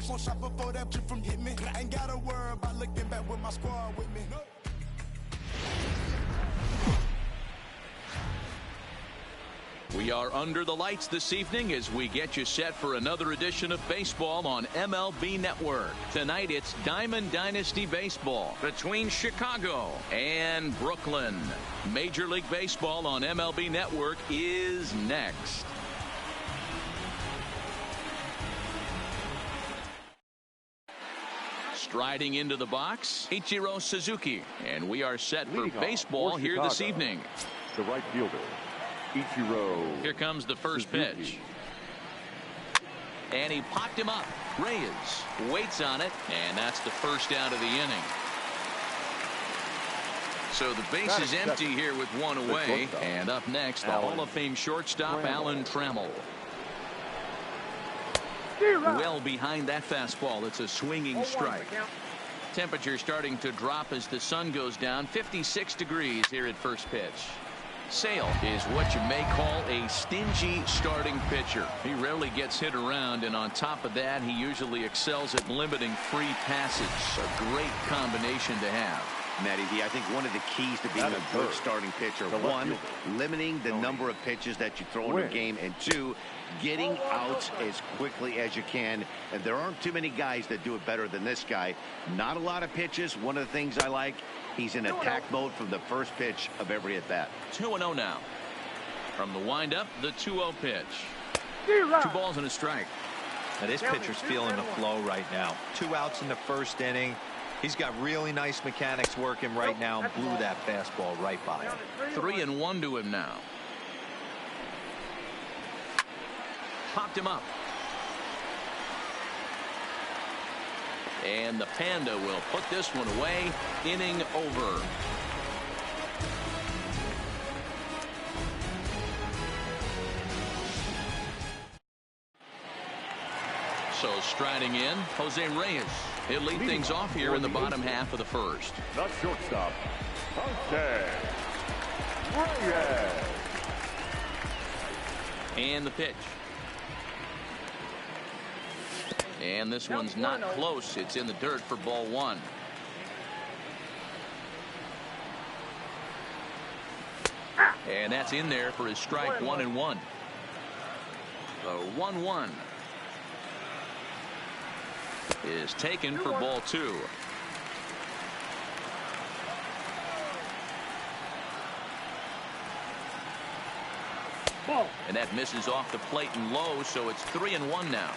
Won't shop before that shit from hit me. Ain't gotta worry about looking back with my squad with me. We are under the lights this evening as we get you set for another edition of baseball on MLB Network. Tonight it's Diamond Dynasty Baseball between Chicago and Brooklyn. Major League Baseball on MLB Network is next. Striding into the box, Ichiro Suzuki, and we are set for baseball here this evening. The right fielder, Ichiro. Here comes the first pitch. And he popped him up. Reyes waits on it, and that's the first out of the inning. So the base is empty here with one away. And up next, the Hall of Fame shortstop, Alan Trammell. Well behind that fastball. It's a swinging strike. Temperature starting to drop as the sun goes down. 56 degrees here at first pitch. Sale is what you may call a stingy starting pitcher. He rarely gets hit around, and on top of that, he usually excels at limiting free passage. A great combination to have. Matty D, I think one of the keys to being a good starting pitcher, one, limiting the number of pitches that you throw in a game, and two, getting outs as quickly as you can. And there aren't too many guys that do it better than this guy. Not a lot of pitches. One of the things I like, he's in attack mode from the first pitch of every at-bat. 2-0 now. From the windup, the 2-0 pitch. 2 balls and a strike. Now this pitcher's feeling the flow right now. 2 outs in the first inning. He's got really nice mechanics working right now and blew that fastball right by him. 3-1 to him now. Popped him up. And the Panda will put this one away. Inning over. So striding in, Jose Reyes. He'll lead things off here in the bottom half of the first. The shortstop, Jose Reyes. And the pitch. And this one's not close. It's in the dirt for ball 1. And that's in there for his strike 1-1. The 1-1 is taken for ball 2. And that misses off the plate and low, so it's 3-1 now.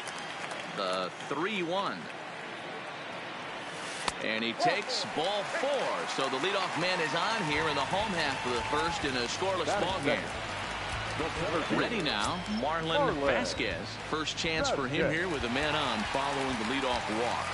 The 3-1. And he takes ball 4. So the leadoff man is on here in the home half of the first in a scoreless ball game. Ready now, Marlon Vasquez. First chance for him here with a man on following the leadoff walk.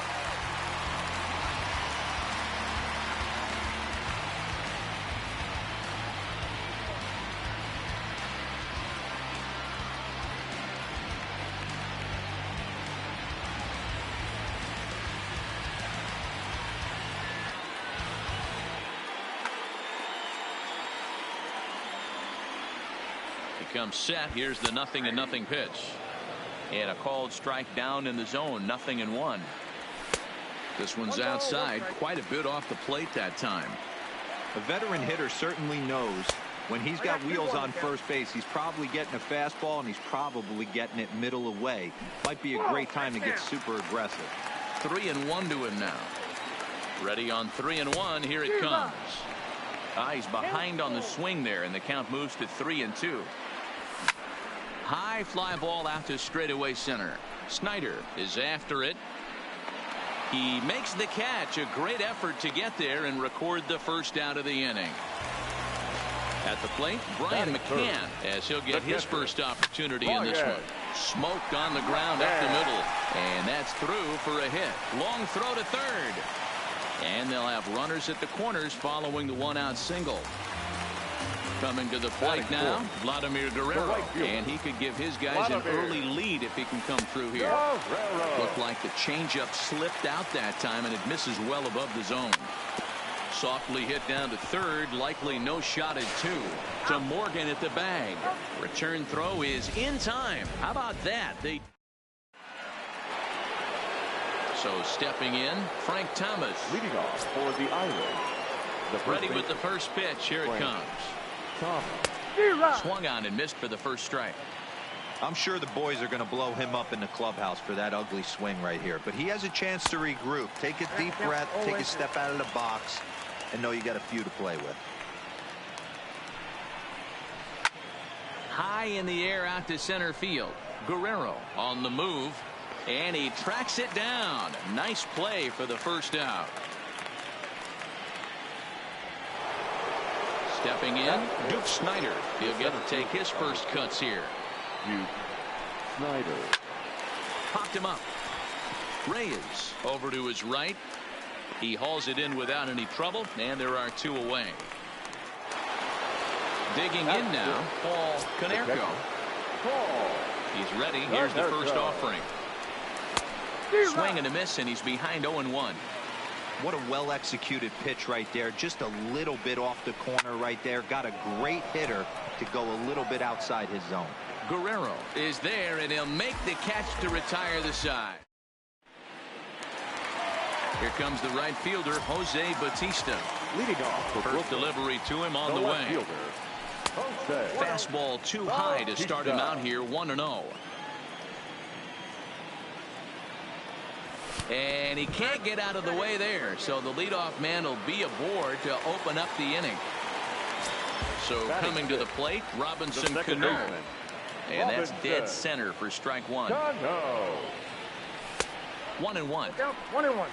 Comes set. Here's the 0-0 pitch, and a called strike down in the zone. 0-1. This one's outside, quite a bit off the plate that time. A veteran hitter certainly knows when he's got wheels on first base, he's probably getting a fastball and he's probably getting it middle away. Might be a great time to get super aggressive. 3-1 to him now. Ready on 3-1. Here it comes. He's behind on the swing there, and the count moves to 3-2. High fly ball out to straightaway center. Snyder is after it. He makes the catch. A great effort to get there and record the first out of the inning. At the plate, Brian McCann, as he'll get his first opportunity in this one. Smoked on the ground up the middle, and that's through for a hit. Long throw to third, and they'll have runners at the corners following the 1-out single. Coming to the plate now, Vladimir Guerrero, and he could give his guys an early lead if he can come through here. Looked like the changeup slipped out that time, and it misses well above the zone. Softly hit down to third, likely no shot at 2. To Morgan at the bag. Return throw is in time. How about that? So stepping in, Frank Thomas. Leading off for the Island. Ready with the first pitch. Here it comes. Swung on and missed for the first strike. I'm sure the boys are going to blow him up in the clubhouse for that ugly swing right here. But he has a chance to regroup. Take a deep breath, take a step out of the box, and know you got a few to play with. High in the air out to center field. Guerrero on the move, and he tracks it down. Nice play for the first out. Stepping in, Duke Snider. He'll get to take his first cuts here. Duke Snider. Popped him up. Reyes over to his right. He hauls it in without any trouble, and there are two away. Digging in now, Paul Konerko. He's ready. Here's the first offering. Swing and a miss, and he's behind 0-1. What a well-executed pitch right there. Just a little bit off the corner right there. Got a great hitter to go a little bit outside his zone. Guerrero is there, and he'll make the catch to retire the side. Here comes the right fielder, Jose Bautista. Leading off for First delivery to him on the way. Fastball too high to start him out here, 1-0. And he can't get out of the way there, so the leadoff man will be aboard to open up the inning. So coming to the plate, Robinson Cano. And that's dead center for strike one. 1-1. 1-1.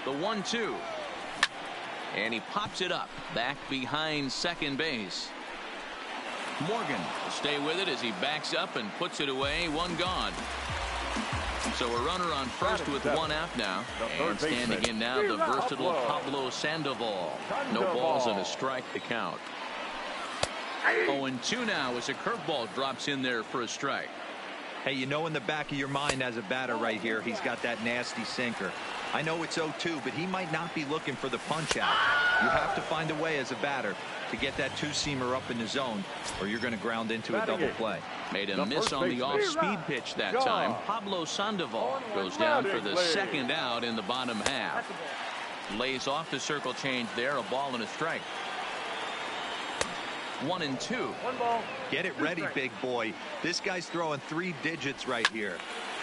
The 1-2. And he pops it up back behind second base. Morgan will stay with it as he backs up and puts it away. One gone. So a runner on first with one out now. And standing in now, the versatile Pablo Sandoval. No balls and a strike to count. 0-2 now as a curveball drops in there for a strike. Hey, you know in the back of your mind as a batter right here, he's got that nasty sinker. I know it's 0-2, but he might not be looking for the punch out. You have to find a way as a batter to get that two-seamer up in the zone, or you're going to ground into a double play. Made a miss on the off-speed pitch that time. Pablo Sandoval goes down for the second out in the bottom half. Lays off the circle change there, a ball and a strike. 1-2. 1 ball. Get it ready, big boy. This guy's throwing 3 digits right here.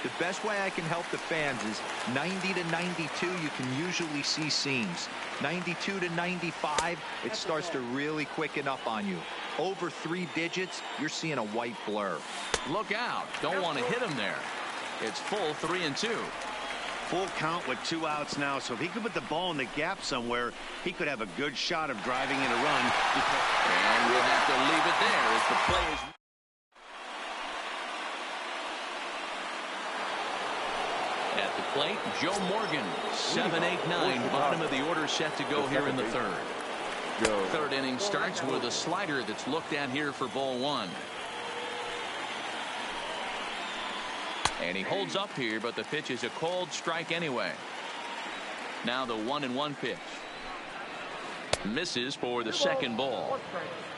The best way I can help the fans is 90 to 92. You can usually see seams. 92 to 95, it starts to really quicken up on you. Over 3 digits, you're seeing a white blur. Look out. Don't want to hit him there. It's full 3-2. Full count with 2 outs now, so if he could put the ball in the gap somewhere, he could have a good shot of driving in a run. And we'll have to leave it there as the play is. At the plate, Joe Morgan, 7-8-9, bottom of the order set to go here in the third. Third inning starts with a slider that's looked at here for ball 1. And he holds up here, but the pitch is a cold strike anyway. Now the 1-1 pitch. Misses for the second ball.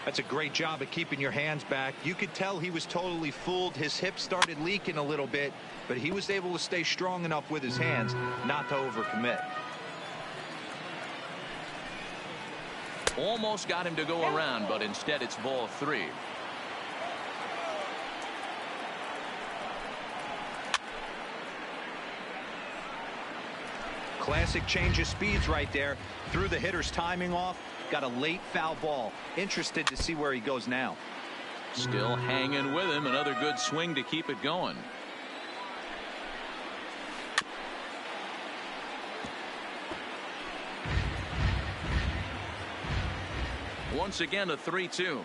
That's a great job of keeping your hands back. You could tell he was totally fooled. His hip started leaking a little bit, but he was able to stay strong enough with his hands not to overcommit. Almost got him to go around, but instead it's ball 3. Classic change of speeds right there. Threw the hitter's timing off. Got a late foul ball. Interested to see where he goes now. Still hanging with him. Another good swing to keep it going. Once again a 3-2.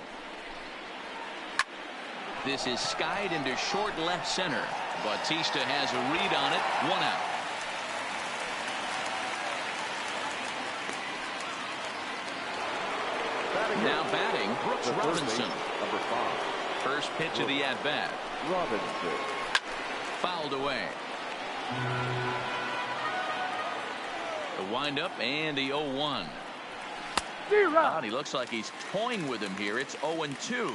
This is skied into short left center. Bautista has a read on it. 1 out. Now batting, Brooks Robinson. Number 5. First pitch of the at-bat. Robinson. Fouled away. The windup and the 0-1. And he looks like he's toying with him here. It's 0-2.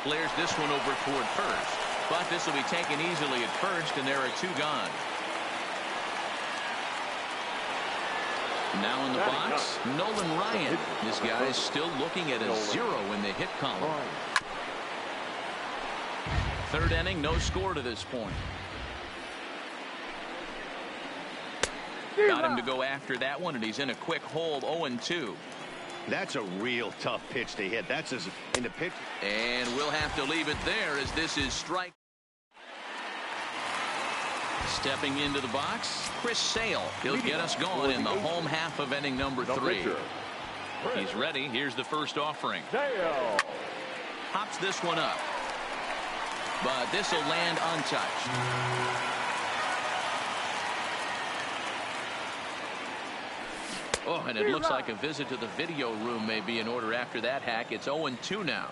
Flares this one over toward first. But this will be taken easily at first, and there are 2 gone. Now in the box, Nolan Ryan. This guy is still looking at a 0 in the hit column. 3rd inning, no score to this point. Got him to go after that one, and he's in a quick hold, 0-2. That's a real tough pitch to hit. That's in the pitch. And we'll have to leave it there as this is strike. Stepping into the box, Chris Sale. He'll get us going in the home half of inning number 3. He's ready. Here's the first offering. Hops this one up. But this will land untouched. Oh, and it looks like a visit to the video room may be in order after that hack. It's 0-2 now.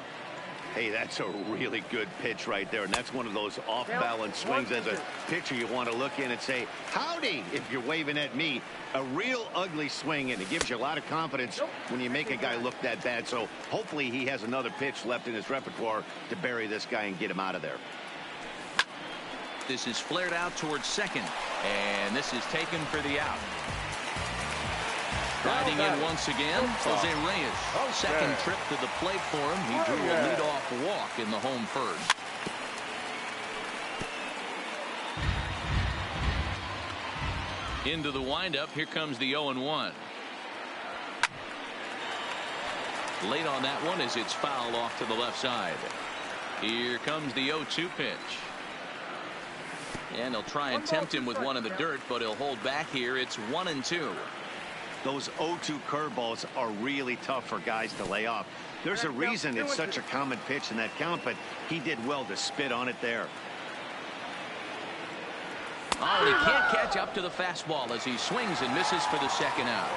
Hey, that's a really good pitch right there, and that's one of those off-balance swings. As a pitcher, you want to look in and say, howdy, if you're waving at me. A real ugly swing, and it gives you a lot of confidence when you make a guy look that bad. So hopefully he has another pitch left in his repertoire to bury this guy and get him out of there. This is flared out towards second, and this is taken for the out. Riding in once again, Jose Reyes. Second trip to the plate for him. He drew a leadoff walk in the home first. Into the windup. Here comes the 0-1. Late on that one as it's fouled off to the left side. Here comes the 0-2 pitch. And they'll try and tempt him with one in the dirt, but he'll hold back here. It's 1-2. Those 0-2 curveballs are really tough for guys to lay off. There's a reason it's such a common pitch in that count, but he did well to spit on it there. Oh, he can't catch up to the fastball as he swings and misses for the second out.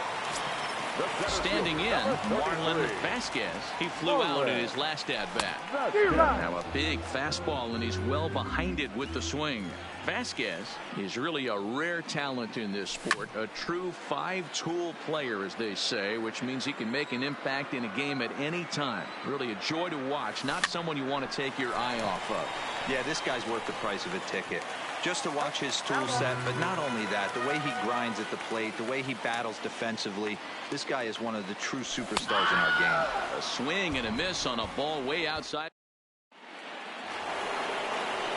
Standing in, Marlon Vasquez. He flew out in his last at-bat. Now a big fastball, and he's well behind it with the swing. Vasquez is really a rare talent in this sport, a true 5-tool player, as they say, which means he can make an impact in a game at any time. Really a joy to watch, not someone you want to take your eye off of. Yeah, this guy's worth the price of a ticket. Just to watch his tool set, but not only that, the way he grinds at the plate, the way he battles defensively, this guy is one of the true superstars in our game. A swing and a miss on a ball way outside.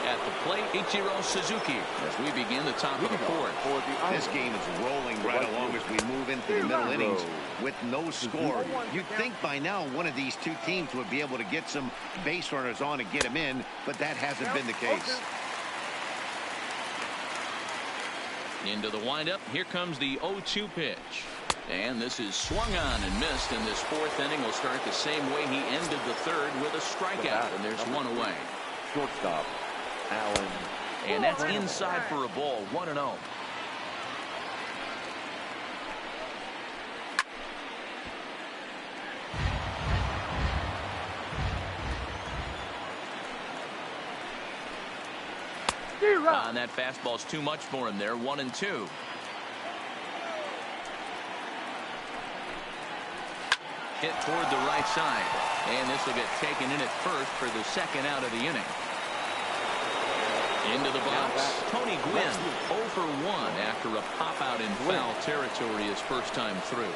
At the plate, Ichiro Suzuki as we begin the top of the fourth. This game is rolling right along as we move into the middle innings with no score. You'd think by now one of these two teams would be able to get some base runners on and get them in, but that hasn't been the case. Into the windup. Here comes the 0-2 pitch. And this is swung on and missed, and this fourth inning will start the same way he ended the third with a strikeout, and there's one away. Shortstop, Allen. And that's inside for a ball, 1-0. And that fastball's too much for him there, 1-2. Hit toward the right side, and this will get taken in at first for the second out of the inning. Into the box, Tony Gwynn, 0 for 1 after a pop out in foul territory his first time through.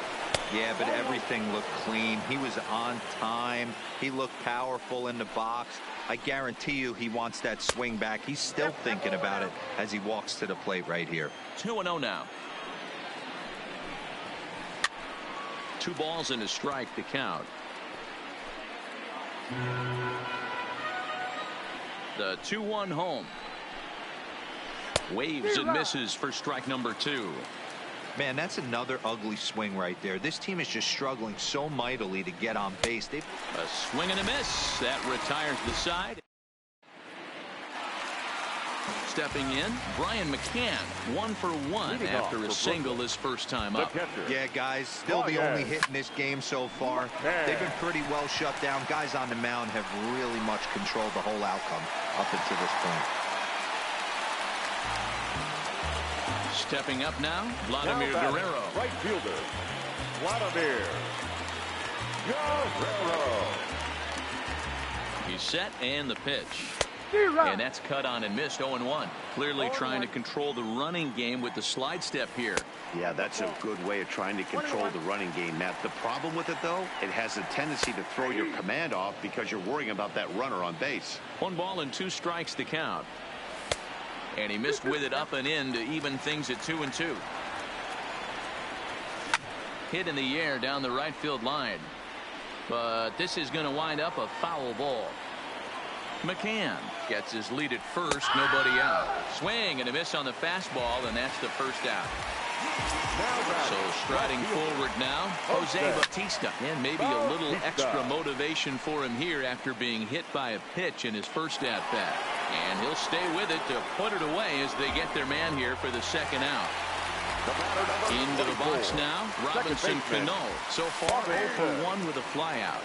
Yeah, but everything looked clean. He was on time. He looked powerful in the box. I guarantee you he wants that swing back. He's still thinking about it as he walks to the plate right here. 2-0 now. 2 balls and a strike to count. The 2-1 home. Waves and misses for strike number 2. Man, that's another ugly swing right there. This team is just struggling so mightily to get on base. A swing and a miss. That retires the side. Stepping in, Brian McCann, 1 for 1 after a single his first time up. Yeah, guys, still the only hit in this game so far. They've been pretty well shut down. Guys on the mound have really much controlled the whole outcome up until this point. Stepping up now, Vladimir Guerrero. Right fielder, Vladimir Guerrero. He's set and the pitch. And that's cut on and missed. 0-1. Clearly trying to control the running game with the slide step here. Yeah, that's a good way of trying to control the running game, Matt. The problem with it, though, it has a tendency to throw your command off because you're worrying about that runner on base. 1 ball and 2 strikes to count. And he missed with it up and in to even things at 2-2. Hit in the air down the right field line. But this is going to wind up a foul ball. McCann gets his lead at first, nobody out. Swing and a miss on the fastball, and that's the first out. So striding forward now, Jose Bautista. And maybe a little extra motivation for him here after being hit by a pitch in his first at-bat. And he'll stay with it to put it away as they get their man here for the second out. Into the box now, Robinson Cano. So far, 0 for 1 with a flyout.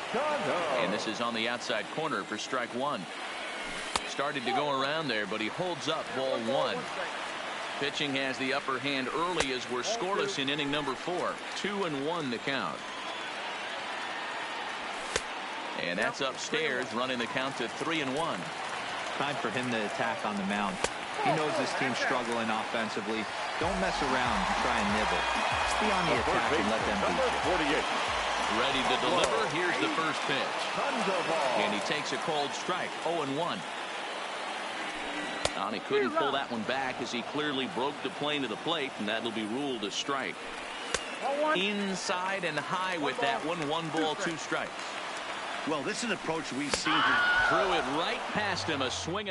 And this is on the outside corner for strike 1. Started to go around there, but he holds up ball 1. Pitching has the upper hand early as we're scoreless in inning number 4. 2-1 the count. And that's upstairs, running the count to 3-1. Time for him to attack on the mound. He knows this team's struggling offensively. Don't mess around and try and nibble. Just be on the attack and let them beat you. Ready to deliver. Here's the first pitch. And he takes a cold strike. 0-1. And he couldn't pull that one back as he clearly broke the plane to the plate, and that'll be ruled a strike. Inside and high with that one. 1 ball, 2 strikes. Well, this is an approach we've seen. Threw it right past him. A swing.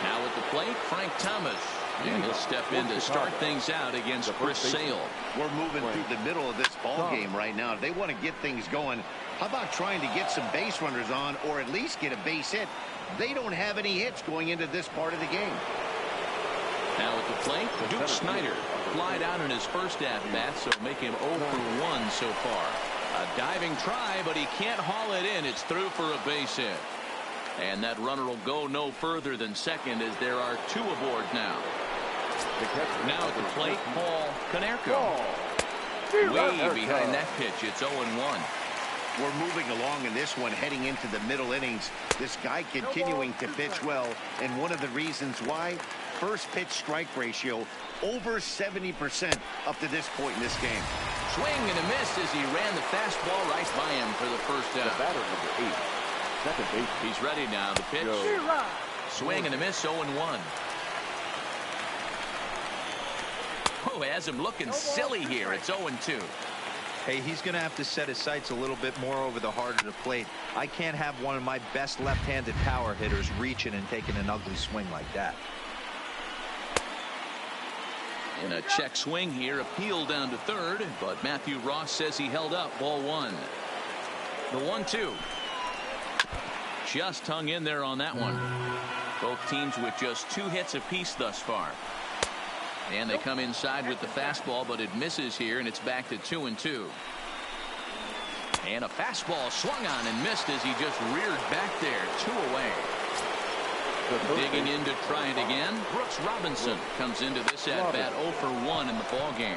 Now at the plate, Frank Thomas. And he'll step in to start things out against Chris Sale. We're moving through the middle of this ball game right now. If they want to get things going, how about trying to get some base runners on or at least get a base hit? They don't have any hits going into this part of the game. Now at the plate, Duke Snyder. Flied out in his first at-bat, so make him 0 for 1 so far. A diving try, but he can't haul it in. It's through for a base hit. And that runner will go no further than second as there are 2 aboard now. Now at the plate, Paul Konerko. Way behind that pitch. It's 0-1. We're moving along in this one, heading into the middle innings. This guy continuing to pitch well, and one of the reasons why, first pitch strike ratio over 70% up to this point in this game. Swing and a miss as he ran the fastball right by him for the first out. The batter number 8. Second base. He's ready now. The pitch. Swing and a miss. 0-1. Oh, has him looking silly here. It's 0-2. Hey, he's going to have to set his sights a little bit more over the heart of the plate. I can't have one of my best left-handed power hitters reaching and taking an ugly swing like that. In a check swing here, appeal down to third, but Matthew Ross says he held up. Ball 1. The 1-2. Just hung in there on that one. Both teams with just 2 hits apiece thus far. And they come inside with the fastball, but it misses here, and it's back to 2-2. And a fastball swung on and missed as he just reared back there. 2 away. Digging in to try it again. Brooks Robinson comes into this at-bat 0 for 1 in the ball game.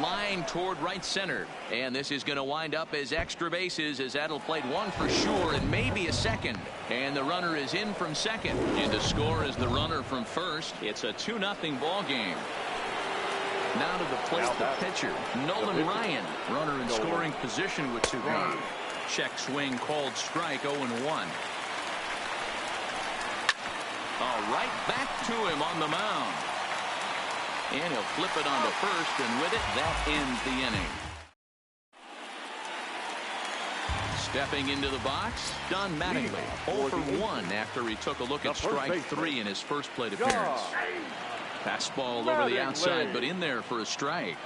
Line toward right center, and this is going to wind up as extra bases as that'll play 1 for sure and maybe a second. And the runner is in from second. In to score is the runner from first. It's a 2-0 ball game. Now to the plate, the pitcher, Nolan Ryan. Runner in scoring position with 2 gone. Check swing called strike. 0-1. Right back to him on the mound. And he'll flip it onto first, and with it, that ends the inning. Stepping into the box, Don Mattingly, 0 for 1 after he took a look at strike 3 in his first plate appearance. Fastball over the outside, but in there for a strike.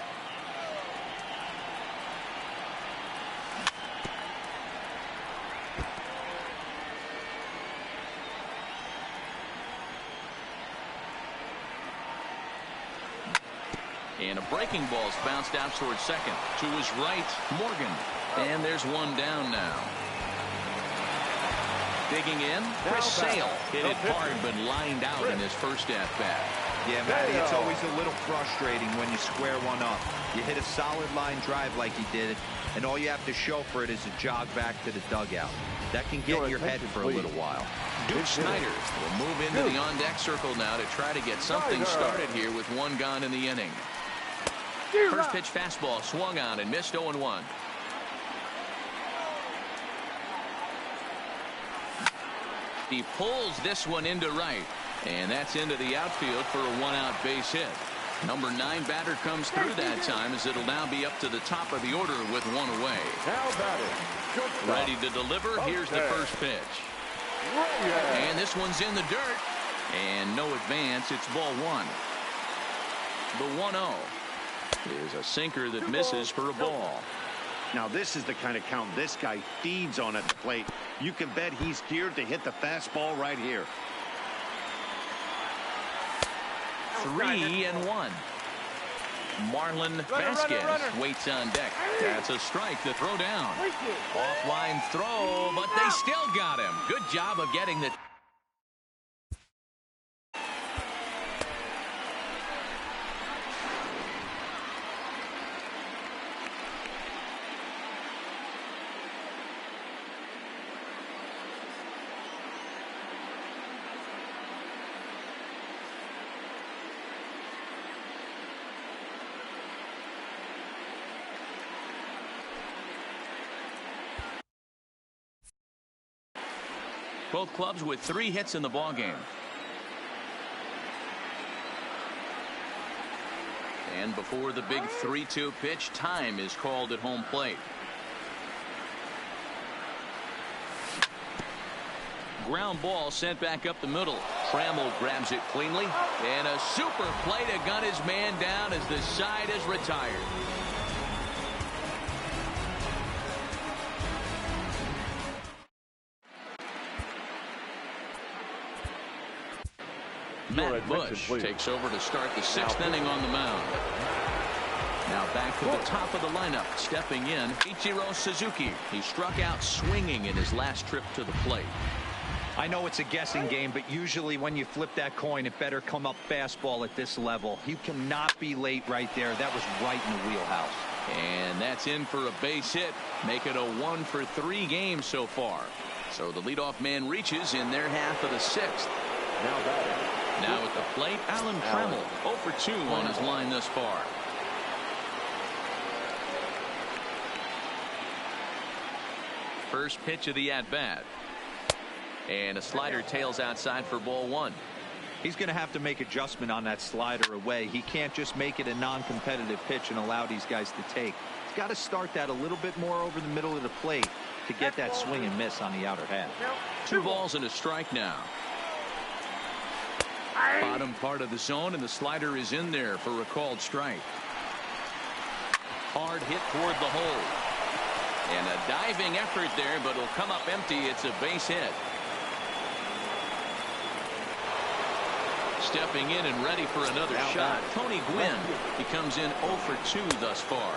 And a breaking ball's bounced out towards second. To his right, Morgan. And there's 1 down now. Digging in, Chris Sale hit it hard but lined out in his first at-bat. Yeah, Matty, it's always a little frustrating when you square one up. You hit a solid line drive like he did, and all you have to show for it is a jog back to the dugout. That can get in your head for a little while. Duke Snyder will move into the on-deck circle now to try to get something started here with one gone in the inning. First pitch fastball swung on and missed 0-1. He pulls this one into right, and that's into the outfield for a one-out base hit. Number 9 batter comes through that time, as it'll now be up to the top of the order with one away. Ready to deliver. Here's the first pitch. And this one's in the dirt, and no advance. It's ball 1. The 1-0 is a sinker that misses for a ball. Now this is the kind of count this guy feeds on at the plate. You can bet he's geared to hit the fastball right here. 3-1. Marlon Vasquez waits on deck. That's a strike to throw down. Offline throw, but they still got him. Good job of getting the... Both clubs with 3 hits in the ballgame. And before the big 3-2 pitch, time is called at home plate. Ground ball sent back up the middle. Trammell grabs it cleanly, and a super play to gun his man down as the side is retired. Matt Bush takes over to start the 6th inning on the mound. Now back to the top of the lineup. Stepping in, Ichiro Suzuki. He struck out swinging in his last trip to the plate. I know it's a guessing game, but usually when you flip that coin, it better come up fastball at this level. You cannot be late right there. That was right in the wheelhouse. And that's in for a base hit. Make it a 1-for-3 game so far. So the leadoff man reaches in their half of the 6th. Now at the plate, Alan Trammell, 0-for-2 on his line thus far. First pitch of the at-bat. And a slider tails outside for ball 1. He's going to have to make adjustment on that slider away. He can't just make it a non-competitive pitch and allow these guys to take. He's got to start that a little bit more over the middle of the plate to get that swing and miss on the outer half. 2 balls and a strike now. Bottom part of the zone, and the slider is in there for a called strike. Hard hit toward the hole. And a diving effort there, but it'll come up empty. It's a base hit. Stepping in and ready for another shot, Tony Gwynn. He comes in 0-for-2 thus far.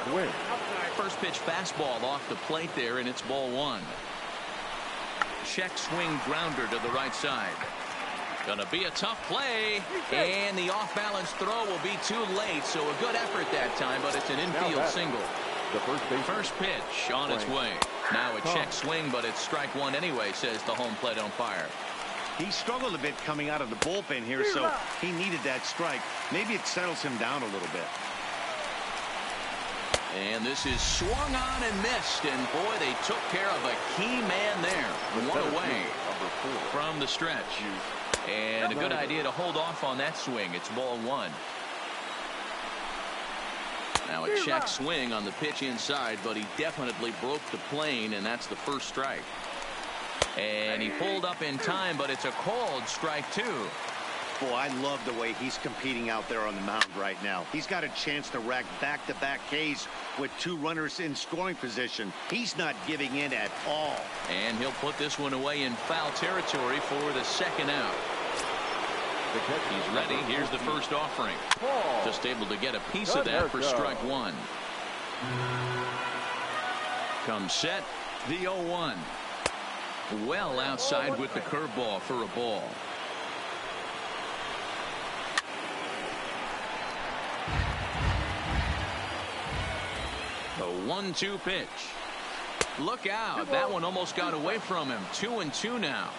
First pitch fastball off the plate there, and it's ball 1. Check swing grounder to the right side. Gonna be a tough play, and the off-balance throw will be too late, so a good effort that time, but it's an infield single. The first pitch on its way. Now a check swing, but it's strike 1 anyway, says the home plate umpire. He struggled a bit coming out of the bullpen here, so he needed that strike. Maybe it settles him down a little bit. And this is swung on and missed, and boy, they took care of a key man there. 1 away from the stretch. And a good idea to hold off on that swing. It's ball 1. Now a check swing on the pitch inside, but he definitely broke the plane, and that's the first strike. And he pulled up in time, but it's a called strike 2. Boy, I love the way he's competing out there on the mound right now. He's got a chance to rack back-to-back Ks with 2 runners in scoring position. He's not giving in at all. And he'll put this one away in foul territory for the 2nd out. He's ready. Here's the first offering. Just able to get a piece of that for strike 1. Comes set, the 0-1. Well outside with the curveball for a ball. The 1-2 pitch. Look out. That one almost got away from him. 2-2 now.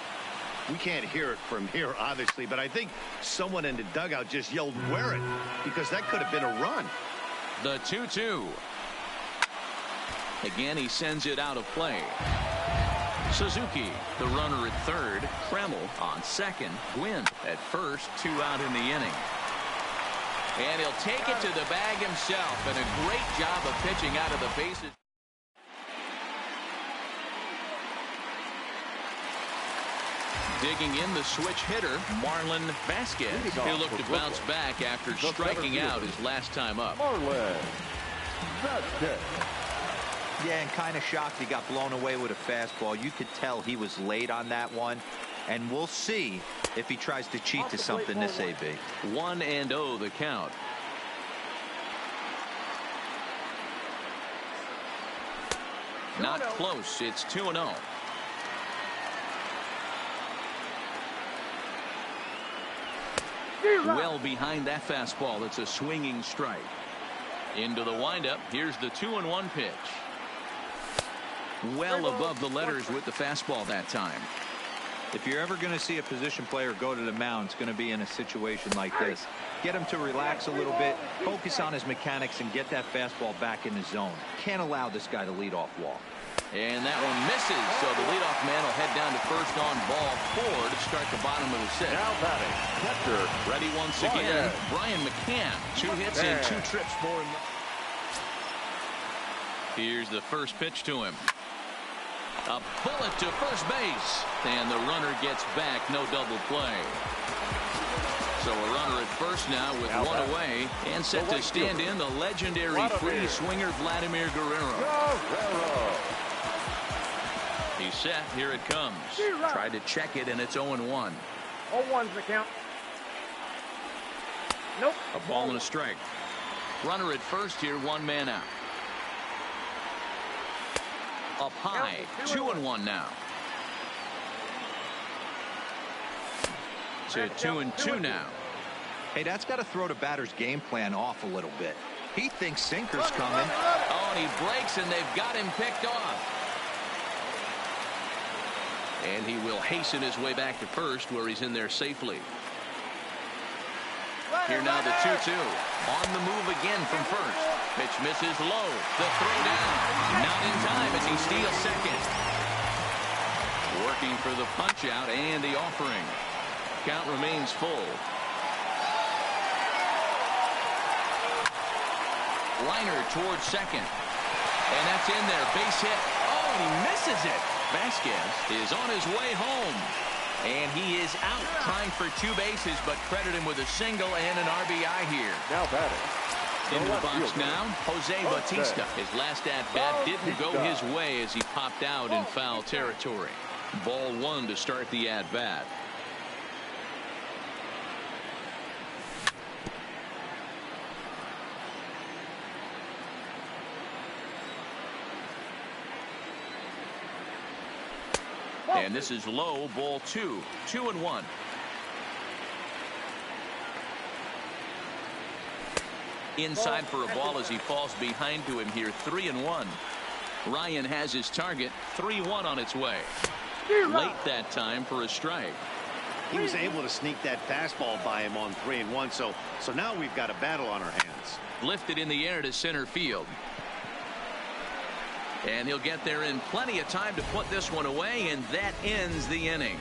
We can't hear it from here, obviously, but I think someone in the dugout just yelled, "Wear it," because that could have been a run. The 2-2. Again, he sends it out of play. Suzuki, the runner at third. Kreml on second. Gwynn at first. 2 out in the inning. And he'll take it to the bag himself. And a great job of pitching out of the bases. Digging in, the switch hitter, Marlon Vasquez. He'll look to bounce back after striking out his last time up. Marlon Vasquez. Yeah, and kind of shocked he got blown away with a fastball. You could tell he was late on that one. And we'll see if he tries to cheat to something this AB. 1-0 the count. Not close. It's 2-0. Well behind that fastball. It's a swinging strike. Into the windup. Here's the 2-1 pitch. Well above the letters with the fastball that time. If you're ever going to see a position player go to the mound, it's going to be in a situation like this. Get him to relax a little bit, focus on his mechanics, and get that fastball back in the zone. Can't allow this guy to lead off walk. And that one misses, so the leadoff man will head down to first on ball 4 to start the bottom of the 6th. Now batting, catcher. Ready once again, Brian McCann. 2 hits and 2 trips for him. Here's the first pitch to him. A bullet to first base, and the runner gets back. No double play. So a runner at first now with 1 away, and set to stand in the legendary free swinger Vladimir Guerrero. He's set. Here it comes. Tried to check it, and it's 0-1. 0-1's the count. Nope. A ball and a strike. Runner at first here, 1 man out. Up high, 2-1 now. To 2-2 now. Hey, that's got to throw the batter's game plan off a little bit. He thinks sinker's coming. Oh, and he breaks, and they've got him picked off. And he will hasten his way back to first, where he's in there safely. Here now the 2-2. On the move again from first. Pitch misses low. The throw down. Not in time as he steals second. Working for the punch out and the offering. Count remains full. Liner towards second. And that's in there. Base hit. Oh, and he misses it. Vasquez is on his way home. And he is out trying for 2 bases, but credit him with a single and an RBI here. Now batting. Into the box now, Jose Bautista. His last at-bat didn't go his way as he popped out in foul territory. Ball 1 to start the at-bat. And this is low, ball 2. 2-1. Inside for a ball as he falls behind to him here. 3-1. Ryan has his target. 3-1 on its way. Late that time for a strike. He was able to sneak that fastball by him on 3-1. So now we've got a battle on our hands. Lifted in the air to center field. And he'll get there in plenty of time to put this one away, and that ends the inning.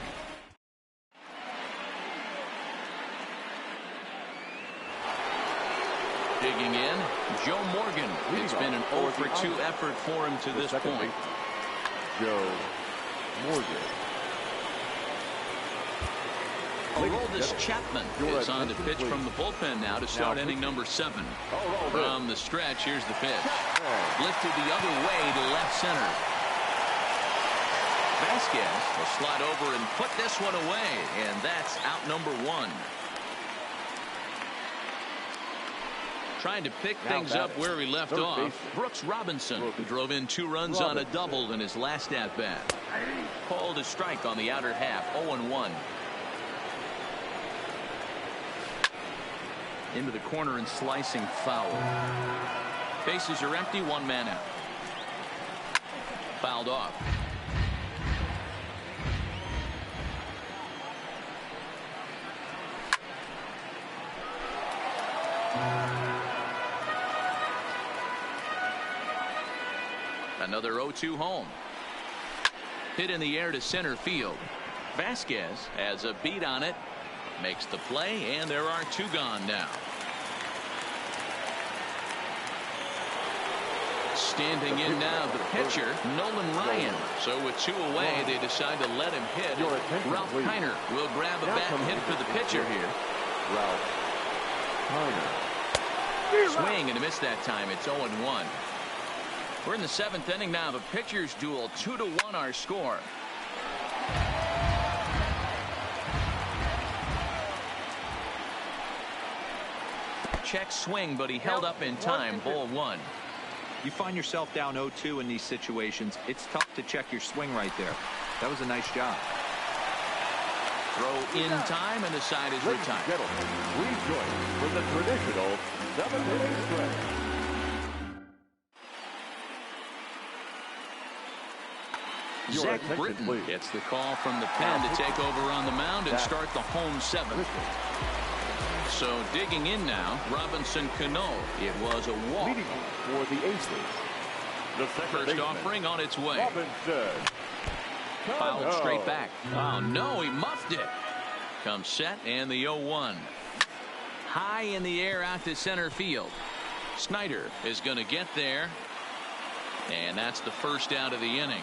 Digging in, Joe Morgan. It's been an 0-for-2 effort for him to this point. Joe Morgan. Aroldis Chapman is on the pitch from the bullpen now to start inning number 7. From the stretch, here's the pitch. Lifted the other way to left center. Vasquez will slide over and put this one away, and that's out number 1. Trying to pick things up where he left off. Brooks Robinson, who drove in 2 runs on a double in his last at-bat. Called a strike on the outer half. 0-1. Into the corner and slicing foul. Bases are empty. One man out. Fouled off. Another 0-2 home. Hit in the air to center field. Vasquez has a beat on it. Makes the play, and there are two gone now. Standing in now, the pitcher, Nolan Ryan. So with two away, they decide to let him hit. Ralph Kiner will grab a bat and hit for the pitcher here. Ralph Kiner. Swing and a miss that time. It's 0-1. We're in the seventh inning now. The pitchers duel. 2-1 our score. Check swing, but he held up in time. Ball one. You find yourself down 0-2 in these situations. It's tough to check your swing right there. That was a nice job. Throw in time, and the side is Ladies and retired. gentlemen, please join for the traditional 7-inning stretch. Zach Britton gets the call from the pen to take over on the mound and start the home seventh. So digging in now, Robinson Cano. It was a walk. Leading for the Aces. The First offering on its way. Robinson. Fouled straight back. Oh, no, he muffed it. Comes set and the 0-1. High in the air out to center field. Snyder is going to get there. And that's the first out of the inning.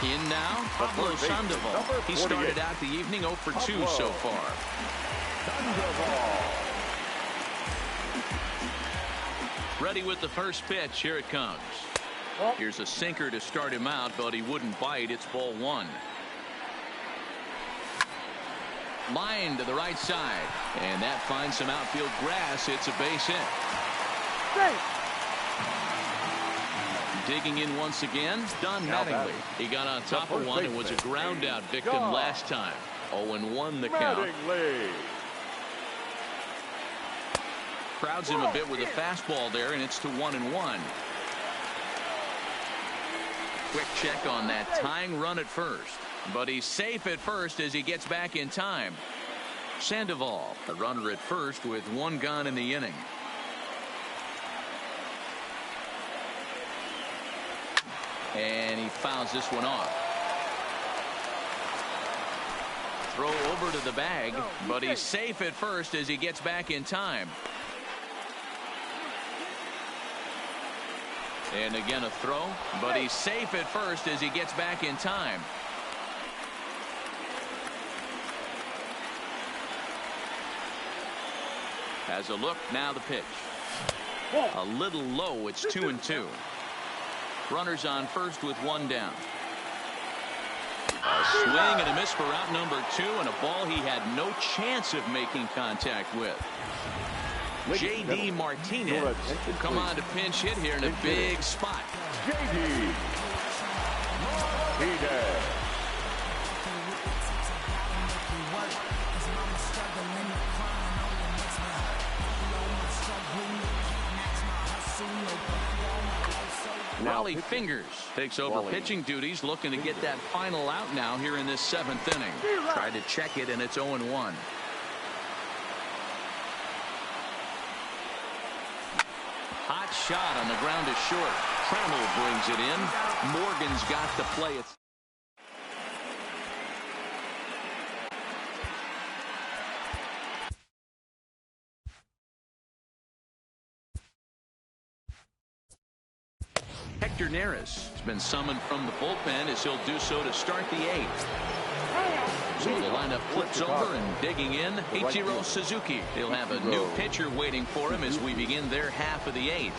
In now, Pablo Sandoval. He started out the evening 0 for 2 so far. Ready with the first pitch. Here it comes. Here's a sinker to start him out, but he wouldn't bite. It's ball one. Line to the right side. And that finds some outfield grass. It's a base hit. Digging in once again. Don Mattingly. He got on top of one and was a ground out victim last time. 0-1 the count. Crowds him a bit with a fastball there, and it's to 1-1. Quick check on that tying run at first. But he's safe at first as he gets back in time. Sandoval, a runner at first with one gone in the inning. And he fouls this one off. Throw over to the bag, but he's safe at first as he gets back in time. And again a throw, but he's safe at first as he gets back in time. Has a look, now the pitch. A little low, it's 2-2. Runners on first with one down. A swing and a miss for out number 2, and a ball he had no chance of making contact with. J.D. Martinez will come on to pinch hit here in a big spot. J.D. Martinez. Raleigh Fingers takes over pitching duties, looking to get that final out now here in this 7th inning. Tried to check it, and it's 0-1. Hot shot on the ground is short. Trammell brings it in. Morgan's got the play. It's Hector Neris has been summoned from the bullpen as he'll do so to start the 8th. So the lineup flips over, and digging in, Ichiro Suzuki. He'll have a new pitcher waiting for him as we begin their half of the 8th.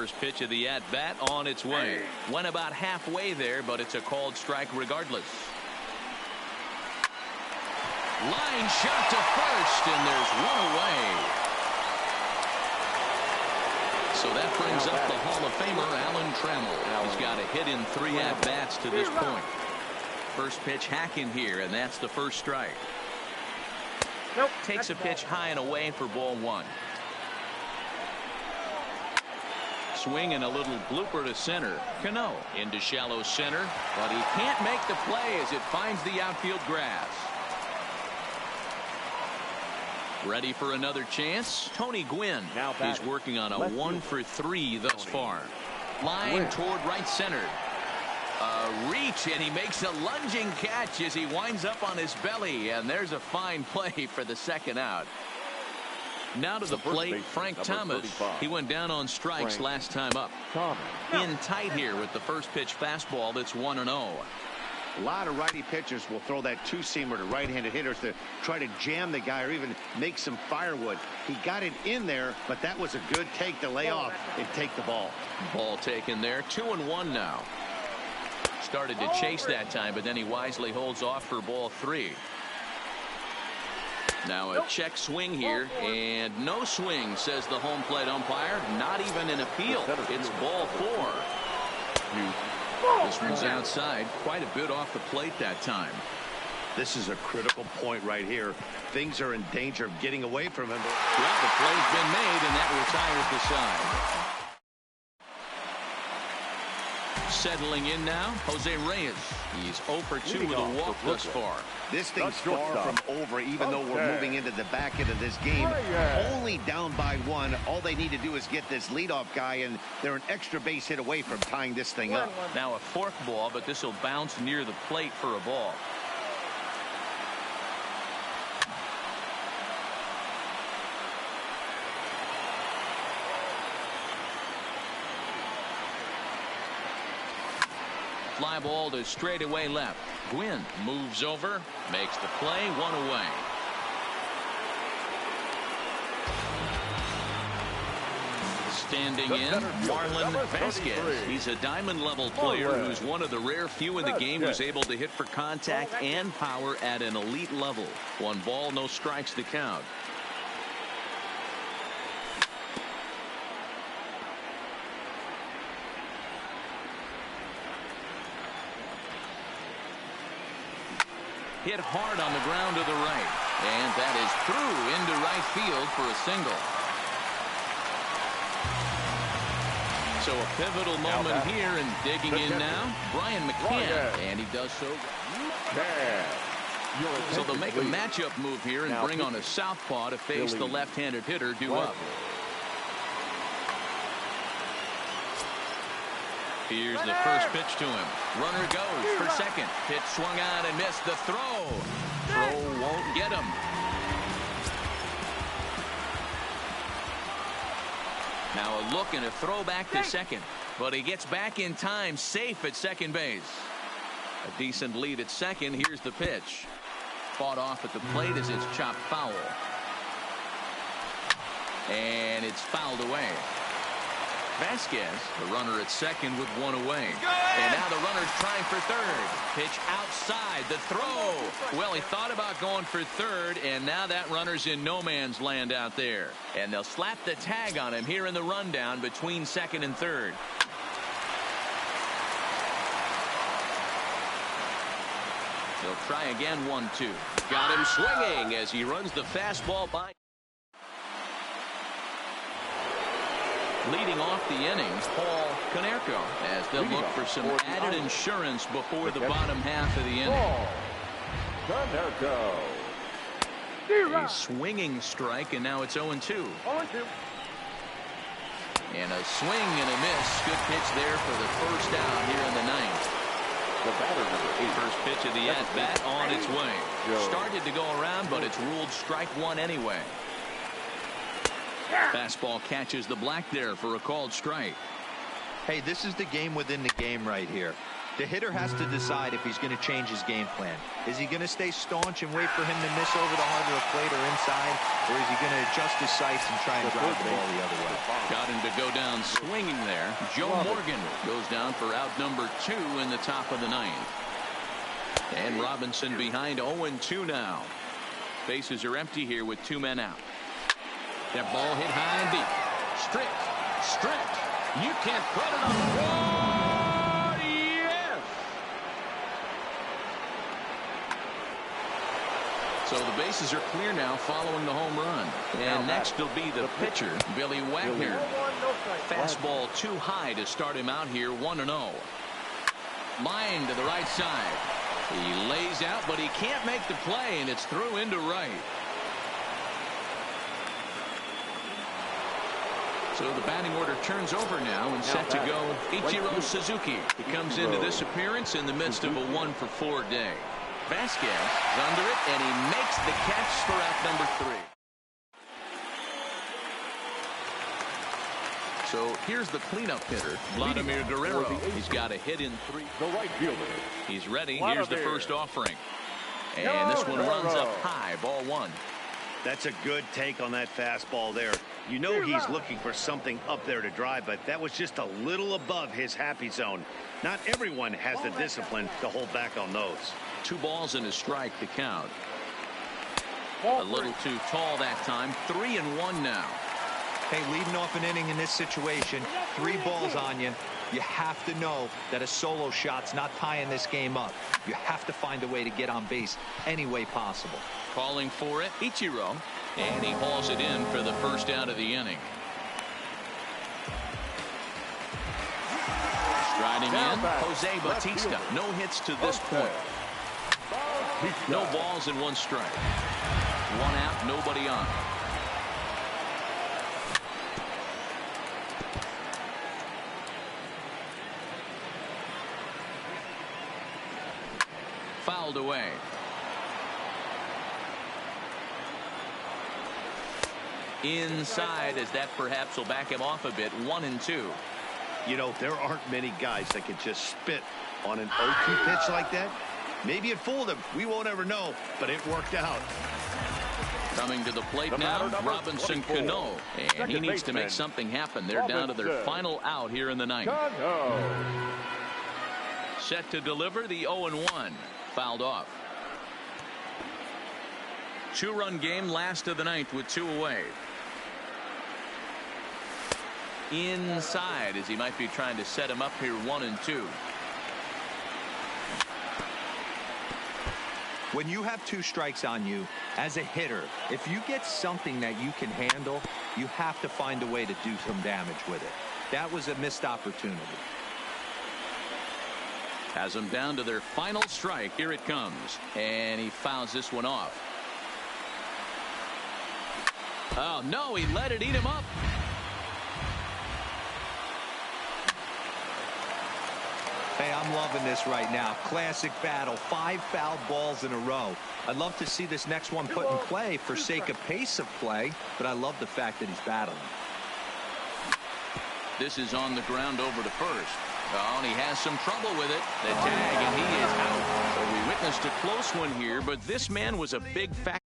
First pitch of the at-bat on its way. Went about halfway there, but it's a called strike regardless. Line shot to first, and there's one away. So that brings up the Hall of Famer Alan Trammell. He's got a hit in 3 at-bats to this point. First pitch hacking here, and that's the first strike. Nope. Takes a pitch high and away for ball 1. Swing and a little blooper to center. Cano into shallow center, but he can't make the play as it finds the outfield grass. Ready for another chance. Tony Gwynn is working on a 1 for 3 thus far. Line toward right center. A reach, and he makes a lunging catch as he winds up on his belly, and there's a fine play for the second out. Now to the plate, Frank Thomas. He went down on strikes last time up. In tight here with the first pitch fastball that's 1-0. A lot of righty pitchers will throw that two-seamer to right-handed hitters to try to jam the guy or even make some firewood. He got it in there, but that was a good take to lay off and take the ball. Ball taken there. 2-1 now. Started to chase that time, but then he wisely holds off for ball 3. Now a check swing here, and no swing, says the home plate umpire. Not even an appeal. It's ball 4. This one's outside, quite a bit off the plate that time. This is a critical point right here. Things are in danger of getting away from him. Well, the play's been made, and that retires the side. Settling in now, Jose Reyes. He's 0 for 2 with a walk thus far. This thing's far from over, even though we're moving into the back end of this game. Only down by 1. All they need to do is get this leadoff guy, and they're an extra base hit away from tying this thing up. Now a fork ball, but this will bounce near the plate for a ball. Fly ball to straightaway left. Gwynn moves over, makes the play, 1 away. Standing in, Marlon Vasquez. He's a diamond-level player who's one of the rare few in the game who's able to hit for contact and power at an elite level. 1 ball, no strikes to count. Hit hard on the ground to the right, and that is through into right field for a single. So a pivotal moment here, and digging in now, Brian McCann, and he does so. So they'll make a matchup move here and bring on a southpaw to face the left-handed hitter due up. Here's the first pitch to him. Runner goes for second. Pitch swung on and missed the throw. Throw won't get him. Now a look and a throw back to second. But he gets back in time, safe at second base. A decent lead at second. Here's the pitch. Fought off at the plate as it's chopped foul. And it's fouled away. Vasquez, the runner at second with 1 away. And now the runner's trying for third. Pitch outside, the throw. Well, he thought about going for third, and now that runner's in no man's land out there. And they'll slap the tag on him here in the rundown between second and third. They'll try again, 1-2. Got him swinging as he runs the fastball by. Leading off the innings, Paul Konerko, as they'll look for some added insurance before the bottom half of the inning. A swinging strike, and now it's 0-2. And a swing and a miss. Good pitch there for the first out here in the 9th. First pitch of the at-bat on its way. Started to go around, but it's ruled strike 1 anyway. Fastball catches the black there for a called strike. Hey, this is the game within the game right here. The hitter has to decide if he's going to change his game plan. Is he going to stay staunch and wait for him to miss over the heart of the plate or inside? Or is he going to adjust his sights and try and drive the ball the other way? Got him to go down swinging there. Joe Morgan goes down for out number 2 in the top of the 9th. And Robinson behind 0-2 now. Bases are empty here with 2 men out. That ball hit high and deep. Stripped. You can't put it on. Oh, yes! So the bases are clear now following the home run. And next will be the pitcher, Billy Wagner. Fastball too high to start him out here, 1-0. Line to the right side. He lays out, but he can't make the play, and it's through into right. So the batting order turns over now and set to go Ichiro Suzuki. He comes into this appearance in the midst of a 1-for-4 day. Vasquez is under it, and he makes the catch for out number 3. So here's the cleanup hitter, Vladimir Guerrero. He's got a hit in 3. The right fielder. He's ready. Here's the first offering. And this one runs up high, ball 1. That's a good take on that fastball there. You know he's looking for something up there to drive, but that was just a little above his happy zone. Not everyone has the discipline to hold back on those. 2 balls and a strike to count. A little too tall that time. 3-1 now. Hey, leading off an inning in this situation, 3 balls on you. You have to know that a solo shot's not tying this game up. You have to find a way to get on base any way possible. Calling for it, Ichiro, and he hauls it in for the first out of the inning. Striding in, Jose Bautista. No hits to this point. No balls and 1 strike. 1 out, nobody on. Fouled away. Inside, as that perhaps will back him off a bit. 1-2. You know, there aren't many guys that can just spit on an 0-2 pitch like that. Maybe it fooled him. We won't ever know, but it worked out. Coming to the plate now, Robinson Cano. And he needs to make something happen. They're down to their final out here in the 9th. Set to deliver the 0-1. Fouled off. 2-run game, last of the 9th with 2 away. Inside, as he might be trying to set him up here, 1-2. When you have 2 strikes on you, as a hitter, if you get something that you can handle, you have to find a way to do some damage with it. That was a missed opportunity. Has them down to their final strike. Here it comes. And he fouls this one off. Oh, no, he let it eat him up. Hey, I'm loving this right now. Classic battle. 5 fouled balls in a row. I'd love to see this next one put in play for sake of pace of play, but I love the fact that he's battling. This is on the ground over to first. Oh, and he has some trouble with it. The tag, and he is out. So we witnessed a close one here, but this man was a big factor.